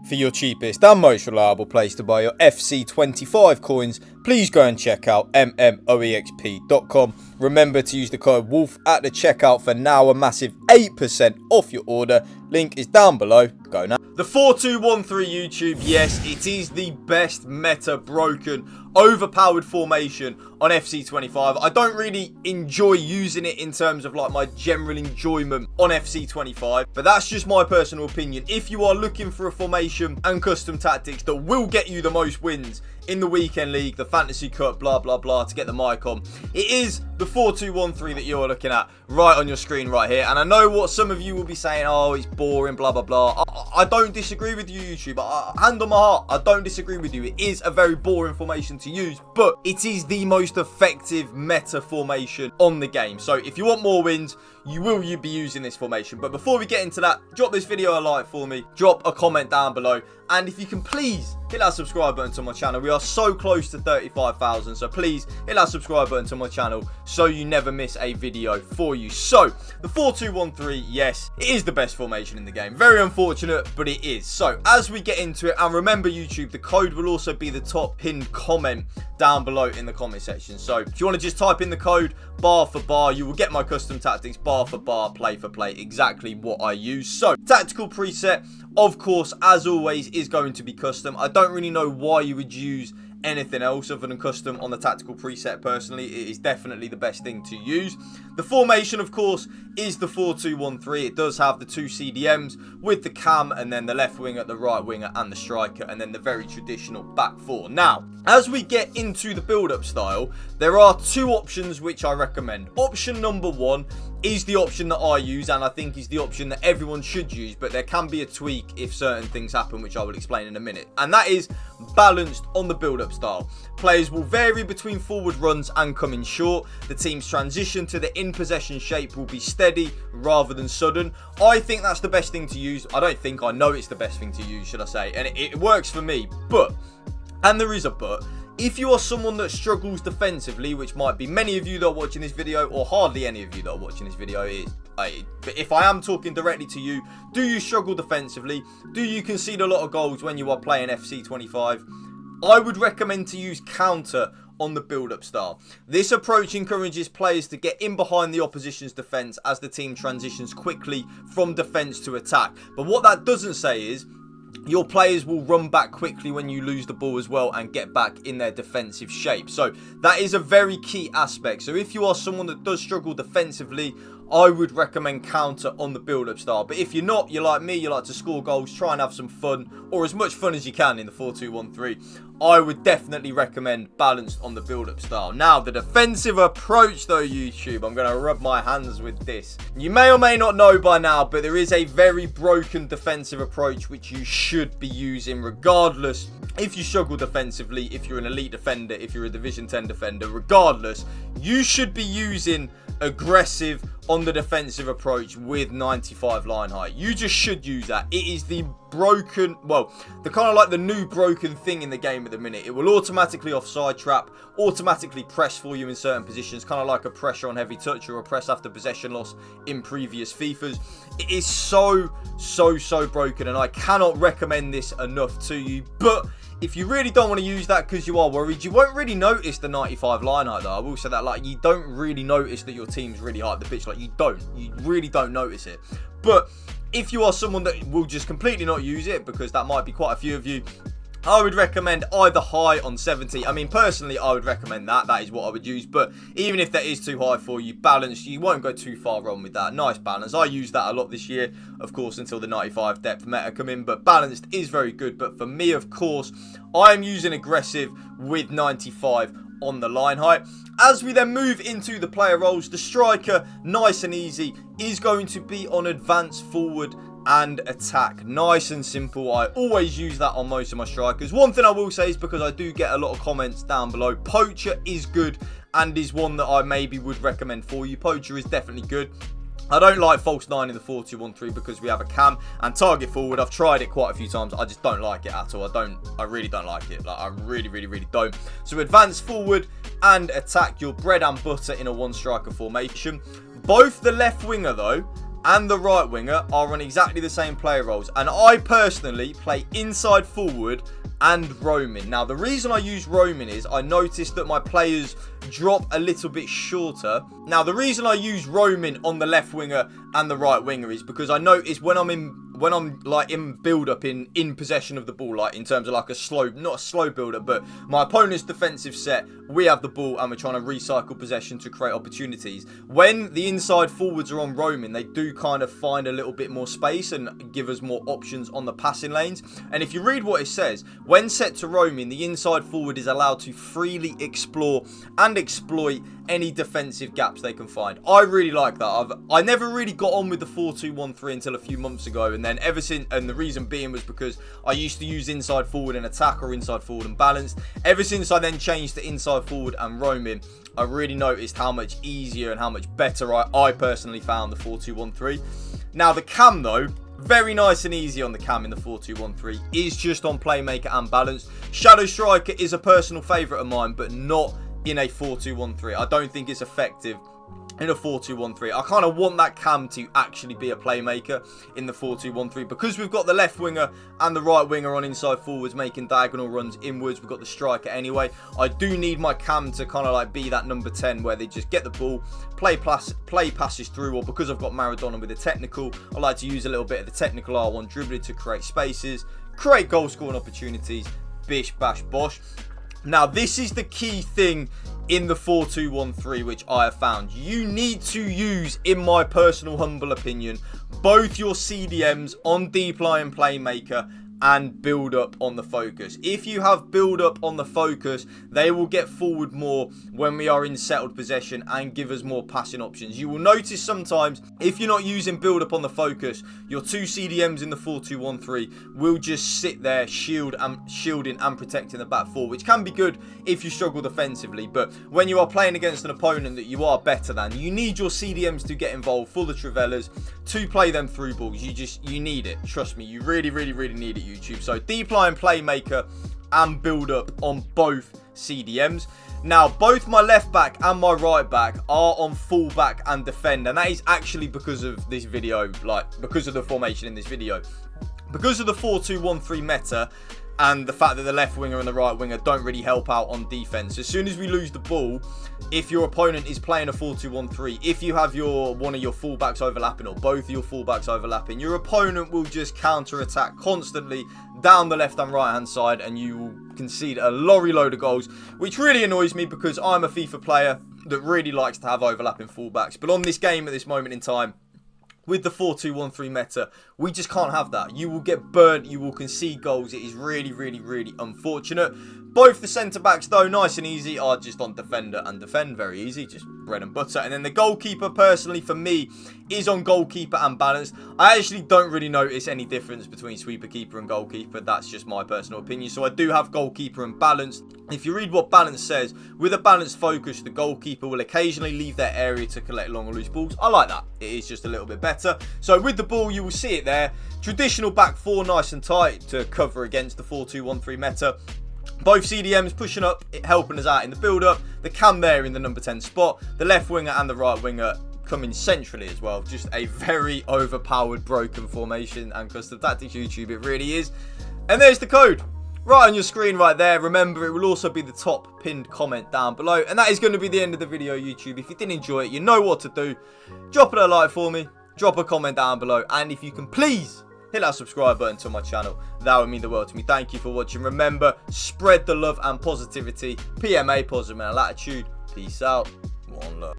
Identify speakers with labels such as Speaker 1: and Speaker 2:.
Speaker 1: For your cheapest and most reliable place to buy your FC25 coins, please go and check out mmoexp.com. Remember to use the code WOLF at the checkout for now a massive 8% off your order. Link is down below. Go now. The 4213 YouTube, yes, it is the best meta broken, overpowered formation on FC25. I don't really enjoy using it in terms of like my general enjoyment on FC25, but that's just my personal opinion. If you are looking for a formation and custom tactics that will get you the most wins in the weekend league, the fantasy cup, blah blah blah, to get the mic on, it is the 4213 that you're looking at right on your screen right here. And I know what some of you will be saying, oh, it's boring, blah blah blah. I don't disagree with you, YouTube. Hand on my heart, I don't disagree with you. It is a very boring formation to use, but it is the most effective meta formation on the game. So if you want more wins, you will be using this formation. But before we get into that, drop this video a like for me, drop a comment down below, and if you can please hit that subscribe button to my channel. We are so close to 35,000, so please hit that subscribe button to my channel so you never miss a video for you. So the 4213, yes, it is the best formation in the game. Very unfortunate, but it is. So as we get into it, and remember YouTube, the code will also be the top pinned comment down below in the comment section. So if you want to just type in the code bar for bar, you will get my custom tactics bar for bar, play for play, exactly what I use. So tactical preset, of course, as always, is going to be custom. I don't really know why you would use anything else other than custom on the tactical preset. Personally, it is definitely the best thing to use. The formation, of course, is the 4213. It does have the two CDMs with the cam, and then the left winger, the right winger, and the striker, and then the very traditional back four. Now, as we get into the build-up style, there are two options which I recommend. Option number one is the option that I use, and I think is the option that everyone should use, but there can be a tweak if certain things happen, which I will explain in a minute. And that is balanced on the build-up style. Players will vary between forward runs and coming short. The team's transition to the in-possession shape will be steady rather than sudden. I think that's the best thing to use. I know it's the best thing to use, should I say, and it works for me. But, and there is a but, if you are someone that struggles defensively, which might be many of you that are watching this video, or hardly any of you that are watching this video, but if I am talking directly to you, do you struggle defensively? Do you concede a lot of goals when you are playing FC25? I would recommend to use counter on the build-up style. This approach encourages players to get in behind the opposition's defence as the team transitions quickly from defence to attack. But what that doesn't say is your players will run back quickly when you lose the ball as well and get back in their defensive shape. So that is a very key aspect. So if you are someone that does struggle defensively, I would recommend counter on the build-up style. But if you're not, you're like me, you like to score goals, try and have some fun, or as much fun as you can in the 4213, I would definitely recommend balanced on the build-up style. Now, the defensive approach though, YouTube, I'm going to rub my hands with this. You may or may not know by now, but there is a very broken defensive approach which you should be using regardless. If you struggle defensively, if you're an elite defender, if you're a Division 10 defender, regardless, you should be using aggressive on the defensive approach with 95 line height. You just should use that. It is the broken, well, the kind of like the new broken thing in the game at the minute. It will automatically offside trap, automatically press for you in certain positions, kind of like a pressure on heavy touch or a press after possession loss in previous FIFAs. It is so broken, and I cannot recommend this enough to you. But if you really don't want to use that because you are worried, you won't really notice the 95 line height though. I will say that, like, you don't really notice that your team's really high up the pitch. Like, you really don't notice it. But if you are someone that will just completely not use it, because that might be quite a few of you, I would recommend either high on 70. I mean, personally, I would recommend that. That is what I would use. But even if that is too high for you, balanced, you won't go too far wrong with that. Nice balance. I use that a lot this year, of course, until the 95 depth meta come in. But balanced is very good. But for me, of course, I am using aggressive with 95 on the line height. As we then move into the player roles, the striker, nice and easy, is going to be on advance forward and attack. Nice and simple. I always use that on most of my strikers. One thing I will say is, because I do get a lot of comments down below, Poacher is good and is one that I maybe would recommend for you. Poacher is definitely good. I don't like false 9 in the 4-2-1-3 because we have a cam, and target forward, I've tried it quite a few times. I just don't like it at all. I really don't like it. Like, I really don't. So advance forward and attack, your bread and butter in a one striker formation. Both the left winger though and the right winger are on exactly the same player roles. And I personally play inside forward and roaming. Now, the reason I use roaming is I noticed that my players drop a little bit shorter. Now, the reason I use roaming on the left winger and the right winger is because I notice when I'm like in build-up, in possession of the ball, like in terms of like not a slow build-up, but my opponent's defensive set, we have the ball and we're trying to recycle possession to create opportunities. When the inside forwards are on roaming, they do kind of find a little bit more space and give us more options on the passing lanes. And if you read what it says, when set to roaming, the inside forward is allowed to freely explore and exploit any defensive gaps they can find. I really like that. I never really got on with the 4-2-1-3 until a few months ago, and then ever since, and the reason being was because I used to use inside forward and attack or inside forward and balanced. Ever since I then changed to inside forward and roaming, I really noticed how much easier and how much better I personally found the 4-2-1-3. Now the cam though, very nice and easy on the cam in the 4-2-1-3, is just on playmaker and balance. Shadow striker is a personal favourite of mine, but not in a 4-2-1-3. I don't think it's effective in a 4-2-1-3. I kind of want that cam to actually be a playmaker in the 4-2-1-3 because we've got the left winger and the right winger on inside forwards making diagonal runs inwards. We've got the striker anyway. I do need my cam to kind of like be that number 10 where they just get the ball, play passes through, or because I've got Maradona with the technical, I like to use a little bit of the technical R1 dribbling to create spaces, create goal scoring opportunities, bish, bash, bosh. Now, this is the key thing in the 4-2-1-3 which I have found. You need to use, in my personal humble opinion, both your CDMs on deep line playmaker and build up on the focus. If you have build up on the focus, they will get forward more when we are in settled possession and give us more passing options. You will notice sometimes if you're not using build up on the focus, your two CDMs in the 4-2-1-3 will just sit there shielding and protecting the back four, which can be good if you struggle defensively. But when you are playing against an opponent that you are better than, you need your CDMs to get involved for the Travellas to play them through balls. You need it. Trust me, you really need it, YouTube. So deep line playmaker and build up on both CDMs. Now, both my left back and my right back are on full back and defend, and that is actually because of this video, like because of the formation in this video. Because of the 4-2-1-3 meta and the fact that the left winger and the right winger don't really help out on defense. As soon as we lose the ball, if your opponent is playing a 4-2-1-3, if you have one of your fullbacks overlapping or both of your fullbacks overlapping, your opponent will just counter-attack constantly down the left and right hand side, and you will concede a lorry load of goals, which really annoys me because I'm a FIFA player that really likes to have overlapping fullbacks. But on this game at this moment in time, with the 4-2-1-3 meta, we just can't have that. You will get burnt, you will concede goals. It is really unfortunate. Both the centre-backs, though, nice and easy, are just on defender and defend. Very easy, just bread and butter. And then the goalkeeper, personally, for me, is on goalkeeper and balanced. I actually don't really notice any difference between sweeper keeper and goalkeeper. That's just my personal opinion. So I do have goalkeeper and balanced. If you read what balance says, with a balanced focus, the goalkeeper will occasionally leave their area to collect long or loose balls. I like that. It is just a little bit better. So with the ball, you will see it there. Traditional back four, nice and tight to cover against the 4-2-1-3 meta. Both CDMs pushing up, helping us out in the build-up. The cam there in the number 10 spot. The left winger and the right winger coming centrally as well. Just a very overpowered, broken formation and custom tactics, YouTube. It really is. And there's the code right on your screen right there. Remember, it will also be the top pinned comment down below. And that is going to be the end of the video, YouTube. If you did enjoy it, you know what to do. Drop it a like for me. Drop a comment down below. And if you can please hit that subscribe button to my channel. That would mean the world to me. Thank you for watching. Remember, spread the love and positivity. PMA, positive mental attitude. Peace out. One love.